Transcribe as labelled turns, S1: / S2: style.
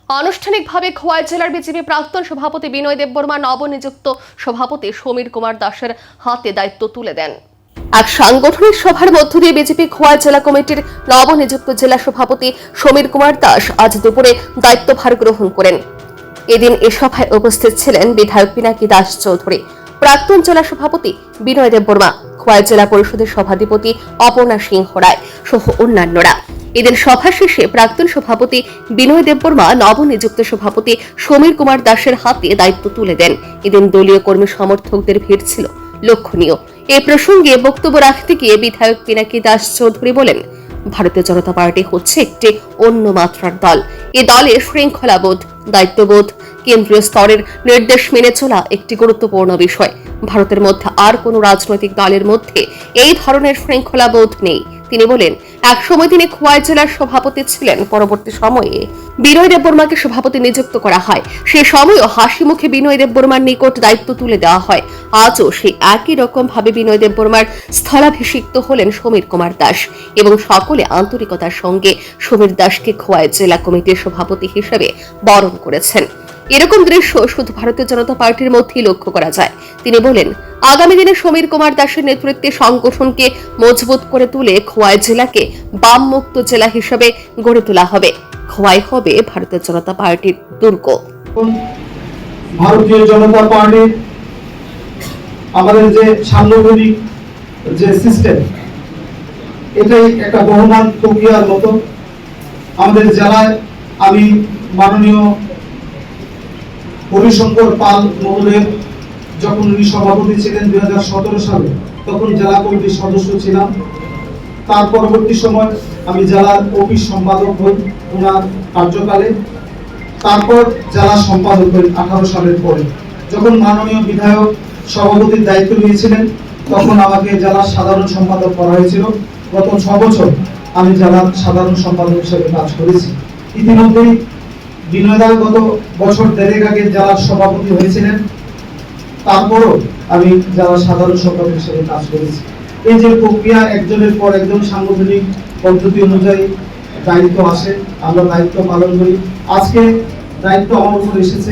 S1: আনুষ্ঠানিকভাবে খোয়াই জেলার বিজেপি প্রাক্তন সভাপতি বিনয় দেববর্মা নবনিযুক্ত সভাপতি সমীর কুমার দাসের হাতে দায়িত্ব তুলে দেন। এক সাংগঠনিক সভার মধ্য দিয়ে বিজেপি খোয়াই জেলা কমিটির নবনিযুক্ত জেলা সভাপতি সমীর কুমার দাস আজ দুপুরে দায়িত্বভার গ্রহণ করেন। এদিন এ সভায় উপস্থিত ছিলেন বিধায়ক পিনাকি দাস চৌধুরী, প্রাক্তন জেলা সভাপতি বিনয় দেববর্মা, খোয়াই জেলা পরিষদের সভাধিপতি অপর্ণা সিংহ রায় সহ অন্যান্যরা। এদিন সভা শেষে প্রাক্তন সভাপতি বিনয় দেববর্মা নবনিযুক্ত সভাপতি সমীর কুমার দাসের হাতে দায়িত্ব তুলে দেন। এদিন দলীয় কর্মী সমর্থকদের ভিড় ছিল লক্ষণীয়। এ প্রসঙ্গে বক্তব্য রাখতে গিয়ে বিধায়ক পিনাকি দাস চৌধুরী বলেন, ভারতীয় জনতা পার্টি হচ্ছে একটি অন্য মাত্রার দল। এ দলে শৃঙ্খলাবোধ, দায়িত্ববোধ, কেন্দ্রীয় স্তরের নির্দেশ মেনে চলা একটি গুরুত্বপূর্ণ বিষয়। ভারতের মধ্যে আর কোনো রাজনৈতিক দলের মধ্যে এই ধরনের শৃঙ্খলাবোধ নেই। তিনি বলেন, একসময় তিনি খোয়াই জেলার সভাপতি ছিলেন। পরবর্তী সময়ে বিনয় দেববর্মাকে সভাপতি নিযুক্ত করা হয়। সে সময়ও হাসি মুখে বিনয় দেববর্মার নিকট দায়িত্ব তুলে দেওয়া হয়। আজও সেই একই রকম ভাবে বিনয় দেববর্মার স্থলাভিষিক্ত হলেন সমীর কুমার দাস এবং সকলে আন্তরিকতার সঙ্গে সমীর দাসকে খোয়াই জেলা কমিটির সভাপতি হিসেবে বরণ করেছেন। এরকম দৃশ্য শুধু ভারতীয় জনতা পার্টির মধ্যেই লক্ষ্য করা যায়। তিনি বলেন, আগামী দিনে সমীর কুমার দাসের নেতৃত্বে সংগঠনকে মজবুত করে তুলে খোয়াই জেলাকে বাম মুক্ত জেলা হিসেবে গড়ে তোলা হবে। খোয়াই হবে ভারতীয় জনতা পার্টির দুর্গ।
S2: ভারতীয় জনতা পার্টির আমাদের যে সাংগঠনিক যে সিস্টেম, এটাই একটা বহমান প্রক্রিয়ার মতো। আমাদের জেলায় আমি মাননীয় হরিশঙ্কর পাল মহোদয়ের যখন উনি সভাপতি ছিলেন 2017 সালে, তখন জেলা কমিটির সদস্য ছিলাম। তার পরবর্তী সময় আমি জেলার অফিস সম্পাদক হই ওনার কার্যকালে। তারপর জেলা সম্পাদক হই 18 সালের পরে। যখন মাননীয় বিধায়ক সভাপতির দায়িত্ব নিয়েছিলেন, তখন আমাকে জেলার সাধারণ সম্পাদক করা হয়েছিল। গত 6 বছর আমি জেলার সাধারণ সম্পাদক হিসেবে কাজ করেছি। ইতিমধ্যেই বিনয়দা গত বছর দেড়েক আগে জেলার সভাপতি হয়েছিলেন, তারপরও আমি জেলার সাধারণ সম্পাদক হিসেবে কাজ করেছি। এই যে প্রক্রিয়া, একজনের পর একজন সাংগঠনিক পদ্ধতি অনুযায়ী দায়িত্ব আসে, আমরা দায়িত্ব পালন করি। আজকে দায়িত্ব আমার উপর এসেছে,